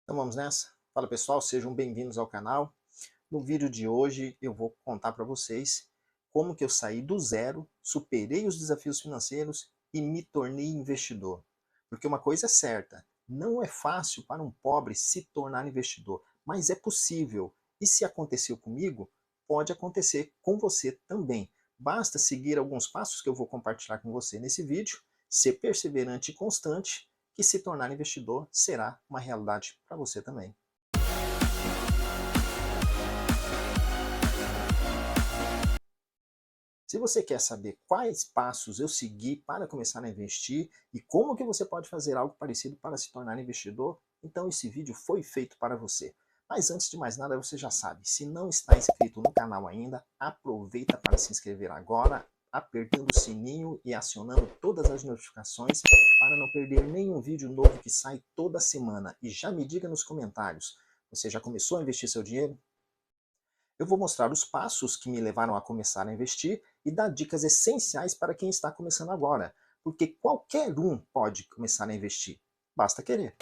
Então vamos nessa? Fala pessoal, sejam bem-vindos ao canal. No vídeo de hoje eu vou contar para vocês como que eu saí do zero, superei os desafios financeiros e me tornei investidor. Porque uma coisa é certa, não é fácil para um pobre se tornar investidor, mas é possível. E se aconteceu comigo, pode acontecer com você também. Basta seguir alguns passos que eu vou compartilhar com você nesse vídeo, ser perseverante e constante, que se tornar investidor será uma realidade para você também. Se você quer saber quais passos eu segui para começar a investir e como que você pode fazer algo parecido para se tornar investidor, então esse vídeo foi feito para você. Mas antes de mais nada, você já sabe, se não está inscrito no canal ainda, aproveita para se inscrever agora, apertando o sininho e acionando todas as notificações para não perder nenhum vídeo novo que sai toda semana. E já me diga nos comentários, você já começou a investir seu dinheiro? Eu vou mostrar os passos que me levaram a começar a investir e dar dicas essenciais para quem está começando agora, porque qualquer um pode começar a investir, basta querer.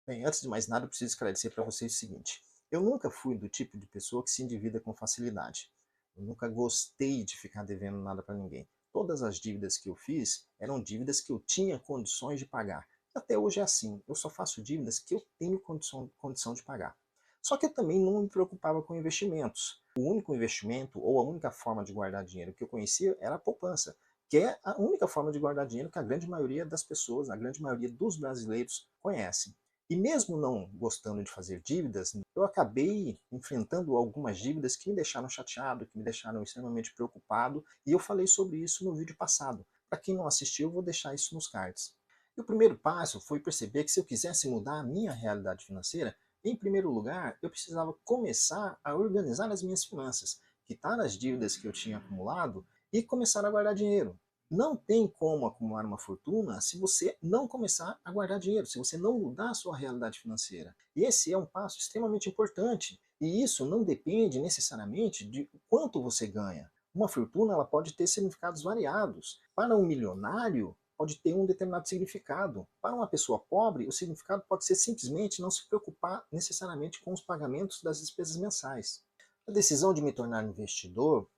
Bem, antes de mais nada, eu preciso esclarecer para vocês o seguinte: eu nunca fui do tipo de pessoa que se endivida com facilidade. Eu nunca gostei de ficar devendo nada para ninguém. Todas as dívidas que eu fiz eram dívidas que eu tinha condições de pagar. Até hoje é assim, eu só faço dívidas que eu tenho condição de pagar. Só que eu também não me preocupava com investimentos. O único investimento ou a única forma de guardar dinheiro que eu conhecia era a poupança, que é a única forma de guardar dinheiro que a grande maioria das pessoas, a grande maioria dos brasileiros conhecem. E mesmo não gostando de fazer dívidas, eu acabei enfrentando algumas dívidas que me deixaram chateado, que me deixaram extremamente preocupado, e eu falei sobre isso no vídeo passado. Para quem não assistiu, eu vou deixar isso nos cards. E o primeiro passo foi perceber que se eu quisesse mudar a minha realidade financeira, em primeiro lugar, eu precisava começar a organizar as minhas finanças, quitar as dívidas que eu tinha acumulado e começar a guardar dinheiro. Não tem como acumular uma fortuna se você não começar a guardar dinheiro, se você não mudar a sua realidade financeira. E esse é um passo extremamente importante. E isso não depende necessariamente de quanto você ganha. Uma fortuna ela pode ter significados variados. Para um milionário, pode ter um determinado significado. Para uma pessoa pobre, o significado pode ser simplesmente não se preocupar necessariamente com os pagamentos das despesas mensais. A decisão de me tornar investidor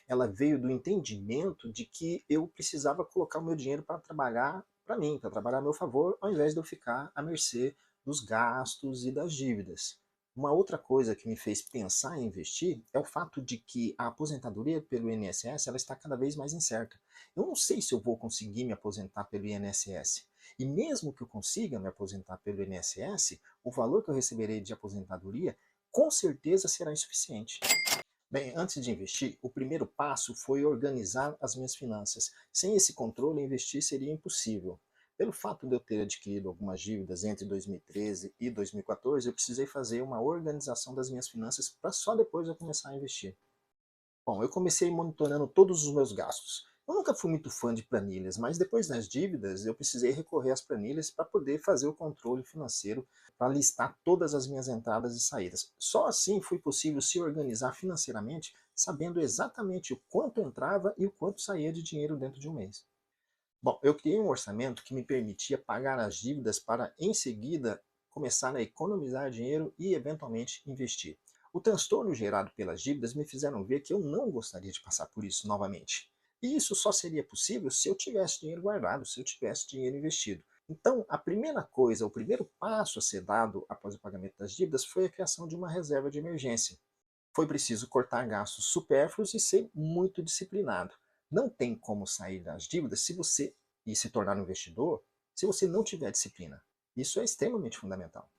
ela veio do entendimento de que eu precisava colocar o meu dinheiro para trabalhar para mim, para trabalhar a meu favor, ao invés de eu ficar à mercê dos gastos e das dívidas. Uma outra coisa que me fez pensar em investir é o fato de que a aposentadoria pelo INSS ela está cada vez mais incerta. Eu não sei se eu vou conseguir me aposentar pelo INSS. E mesmo que eu consiga me aposentar pelo INSS, o valor que eu receberei de aposentadoria com certeza será insuficiente. Bem, antes de investir, o primeiro passo foi organizar as minhas finanças. Sem esse controle, investir seria impossível. Pelo fato de eu ter adquirido algumas dívidas entre 2013 e 2014, eu precisei fazer uma organização das minhas finanças para só depois eu começar a investir. Bom, eu comecei monitorando todos os meus gastos. Eu nunca fui muito fã de planilhas, mas depois das dívidas eu precisei recorrer às planilhas para poder fazer o controle financeiro, para listar todas as minhas entradas e saídas. Só assim foi possível se organizar financeiramente, sabendo exatamente o quanto entrava e o quanto saía de dinheiro dentro de um mês. Bom, eu criei um orçamento que me permitia pagar as dívidas para, em seguida, começar a economizar dinheiro e, eventualmente, investir. O transtorno gerado pelas dívidas me fizeram ver que eu não gostaria de passar por isso novamente. E isso só seria possível se eu tivesse dinheiro guardado, se eu tivesse dinheiro investido. Então, a primeira coisa, o primeiro passo a ser dado após o pagamento das dívidas foi a criação de uma reserva de emergência. Foi preciso cortar gastos supérfluos e ser muito disciplinado. Não tem como sair das dívidas se você e se tornar um investidor se você não tiver disciplina. Isso é extremamente fundamental.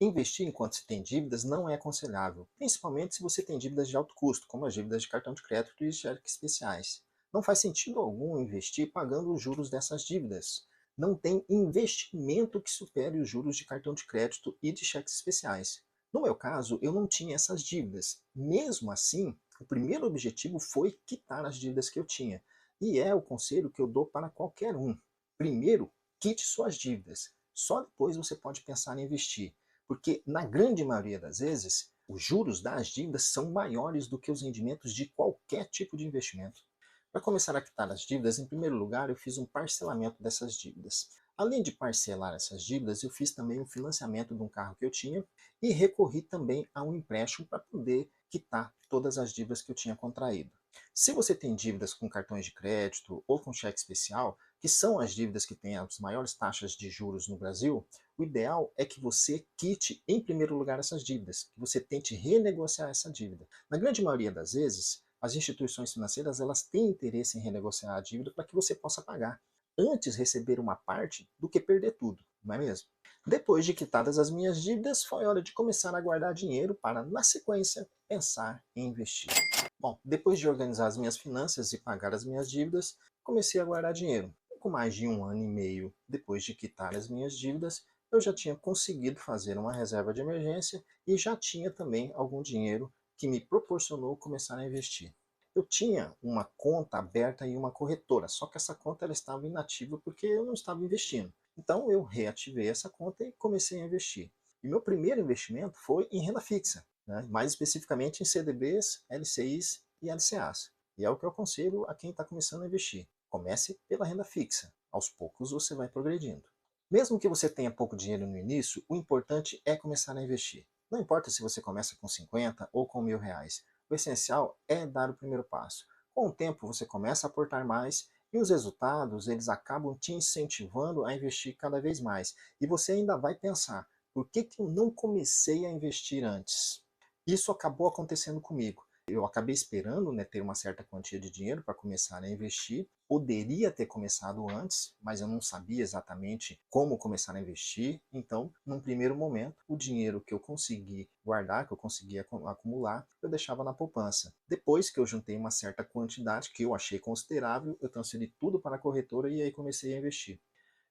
Investir enquanto se tem dívidas não é aconselhável, principalmente se você tem dívidas de alto custo, como as dívidas de cartão de crédito e cheques especiais. Não faz sentido algum investir pagando os juros dessas dívidas. Não tem investimento que supere os juros de cartão de crédito e de cheques especiais. No meu caso, eu não tinha essas dívidas. Mesmo assim, o primeiro objetivo foi quitar as dívidas que eu tinha. E é o conselho que eu dou para qualquer um. Primeiro, quite suas dívidas. Só depois você pode pensar em investir. Porque, na grande maioria das vezes, os juros das dívidas são maiores do que os rendimentos de qualquer tipo de investimento. Para começar a quitar as dívidas, em primeiro lugar, eu fiz um parcelamento dessas dívidas. Além de parcelar essas dívidas, eu fiz também um financiamento de um carro que eu tinha e recorri também a um empréstimo para poder quitar todas as dívidas que eu tinha contraído. Se você tem dívidas com cartões de crédito ou com cheque especial, que são as dívidas que têm as maiores taxas de juros no Brasil, o ideal é que você quite em primeiro lugar essas dívidas, que você tente renegociar essa dívida. Na grande maioria das vezes, as instituições financeiras elas têm interesse em renegociar a dívida para que você possa pagar. Antes receber uma parte do que perder tudo, não é mesmo? Depois de quitadas as minhas dívidas, foi hora de começar a guardar dinheiro para, na sequência, pensar em investir. Bom, depois de organizar as minhas finanças e pagar as minhas dívidas, comecei a guardar dinheiro. Com mais de 1 ano e meio depois de quitar as minhas dívidas, eu já tinha conseguido fazer uma reserva de emergência e já tinha também algum dinheiro que me proporcionou começar a investir. Eu tinha uma conta aberta em uma corretora, só que essa conta ela estava inativa porque eu não estava investindo. Então eu reativei essa conta e comecei a investir. E meu primeiro investimento foi em renda fixa, né? Mais especificamente em CDBs, LCIs e LCAs. E é o que eu aconselho a quem está começando a investir. Comece pela renda fixa. Aos poucos você vai progredindo. Mesmo que você tenha pouco dinheiro no início, o importante é começar a investir. Não importa se você começa com 50 ou com R$ 1.000. O essencial é dar o primeiro passo. Com o tempo você começa a aportar mais e os resultados eles acabam te incentivando a investir cada vez mais. E você ainda vai pensar, por que eu não comecei a investir antes? Isso acabou acontecendo comigo. Eu acabei esperando, né, ter uma certa quantia de dinheiro para começar a investir. Poderia ter começado antes, mas eu não sabia exatamente como começar a investir. Então, num primeiro momento, o dinheiro que eu consegui guardar, que eu consegui acumular, eu deixava na poupança. Depois que eu juntei uma certa quantidade, que eu achei considerável, eu transferi tudo para a corretora e aí comecei a investir.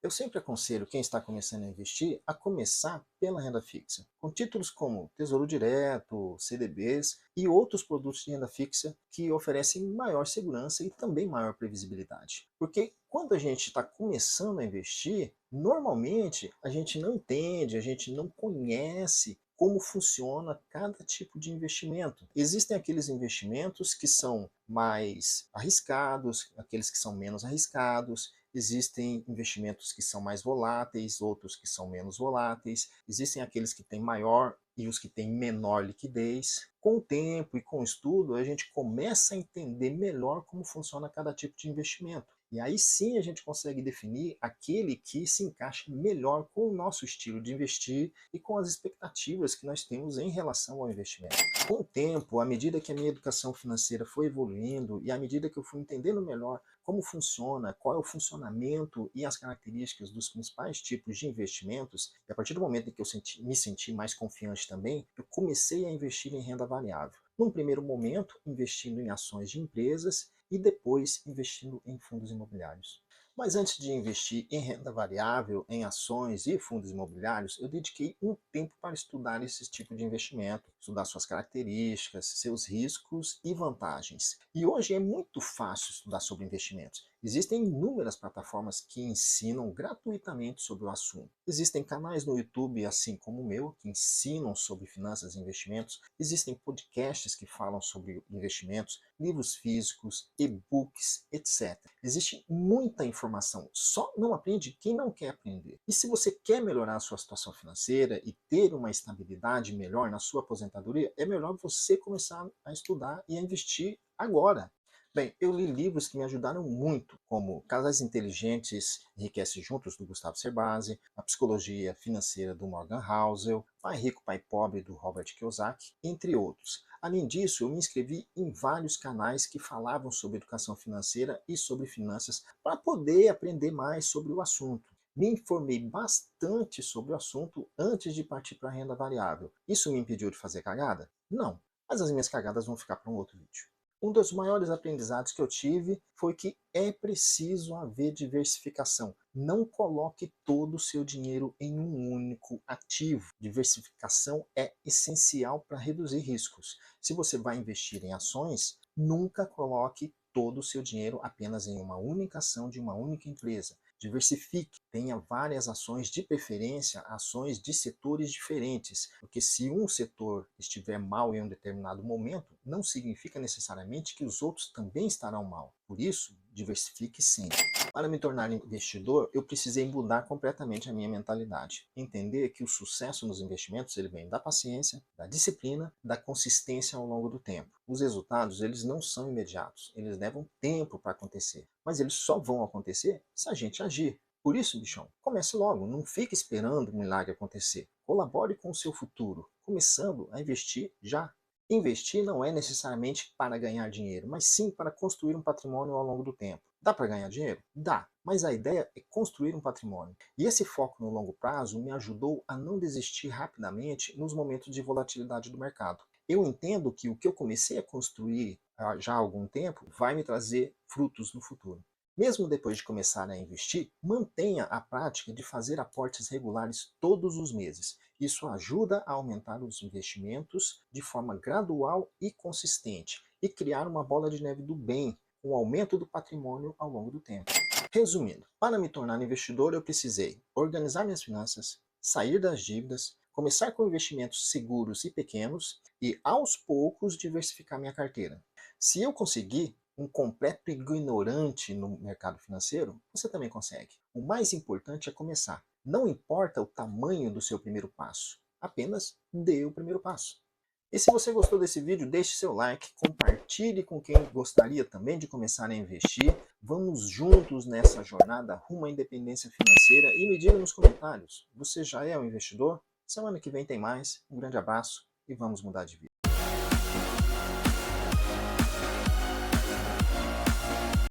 Eu sempre aconselho quem está começando a investir a começar pela renda fixa, com títulos como Tesouro Direto, CDBs e outros produtos de renda fixa que oferecem maior segurança e também maior previsibilidade. Porque quando a gente está começando a investir, normalmente a gente não entende, a gente não conhece como funciona cada tipo de investimento. Existem aqueles investimentos que são mais arriscados, aqueles que são menos arriscados, existem investimentos que são mais voláteis, outros que são menos voláteis, existem aqueles que têm maior e os que têm menor liquidez. Com o tempo e com o estudo, a gente começa a entender melhor como funciona cada tipo de investimento. E aí sim a gente consegue definir aquele que se encaixa melhor com o nosso estilo de investir e com as expectativas que nós temos em relação ao investimento. Com o tempo, à medida que a minha educação financeira foi evoluindo e à medida que eu fui entendendo melhor como funciona, qual é o funcionamento e as características dos principais tipos de investimentos, e a partir do momento em que eu me senti mais confiante também, eu comecei a investir em renda variável. Num primeiro momento, investindo em ações de empresas e depois investindo em fundos imobiliários. Mas antes de investir em renda variável, em ações e fundos imobiliários, eu dediquei um tempo para estudar esse tipo de investimento, estudar suas características, seus riscos e vantagens. E hoje é muito fácil estudar sobre investimentos. Existem inúmeras plataformas que ensinam gratuitamente sobre o assunto. Existem canais no YouTube, assim como o meu, que ensinam sobre finanças e investimentos. Existem podcasts que falam sobre investimentos, livros físicos, e-books, etc. Existe muita informação, só não aprende quem não quer aprender. E se você quer melhorar a sua situação financeira e ter uma estabilidade melhor na sua aposentadoria, é melhor você começar a estudar e a investir agora. Bem, eu li livros que me ajudaram muito, como Casais Inteligentes Enriquecem Juntos, do Gustavo Cerbasi, A Psicologia Financeira, do Morgan Housel, Pai Rico, Pai Pobre, do Robert Kiyosaki, entre outros. Além disso, eu me inscrevi em vários canais que falavam sobre educação financeira e sobre finanças para poder aprender mais sobre o assunto. Me informei bastante sobre o assunto antes de partir para a renda variável. Isso me impediu de fazer cagada? Não, mas as minhas cagadas vão ficar para um outro vídeo. Um dos maiores aprendizados que eu tive foi que é preciso haver diversificação. Não coloque todo o seu dinheiro em um único ativo. Diversificação é essencial para reduzir riscos. Se você vai investir em ações, nunca coloque todo o seu dinheiro apenas em uma única ação de uma única empresa. Diversifique, tenha várias ações, de preferência ações de setores diferentes, porque se um setor estiver mal em um determinado momento, não significa necessariamente que os outros também estarão mal. Por isso, diversifique sempre. Para me tornar investidor, eu precisei mudar completamente a minha mentalidade. Entender que o sucesso nos investimentos ele vem da paciência, da disciplina, da consistência ao longo do tempo. Os resultados eles não são imediatos, eles levam tempo para acontecer. Mas eles só vão acontecer se a gente agir. Por isso, bichão, comece logo, não fique esperando o milagre acontecer. Colabore com o seu futuro, começando a investir já. Investir não é necessariamente para ganhar dinheiro, mas sim para construir um patrimônio ao longo do tempo. Dá para ganhar dinheiro? Dá, mas a ideia é construir um patrimônio. E esse foco no longo prazo me ajudou a não desistir rapidamente nos momentos de volatilidade do mercado. Eu entendo que o que eu comecei a construir já há algum tempo vai me trazer frutos no futuro. Mesmo depois de começar a investir, mantenha a prática de fazer aportes regulares todos os meses. Isso ajuda a aumentar os investimentos de forma gradual e consistente e criar uma bola de neve do bem, com o aumento do patrimônio ao longo do tempo. Resumindo, para me tornar investidor eu precisei organizar minhas finanças, sair das dívidas, começar com investimentos seguros e pequenos e aos poucos diversificar minha carteira. Se eu conseguir, um completo ignorante no mercado financeiro, você também consegue. O mais importante é começar. Não importa o tamanho do seu primeiro passo, apenas dê o primeiro passo. E se você gostou desse vídeo, deixe seu like, compartilhe com quem gostaria também de começar a investir. Vamos juntos nessa jornada rumo à independência financeira e me diga nos comentários, você já é um investidor? Semana que vem tem mais, um grande abraço e vamos mudar de vida.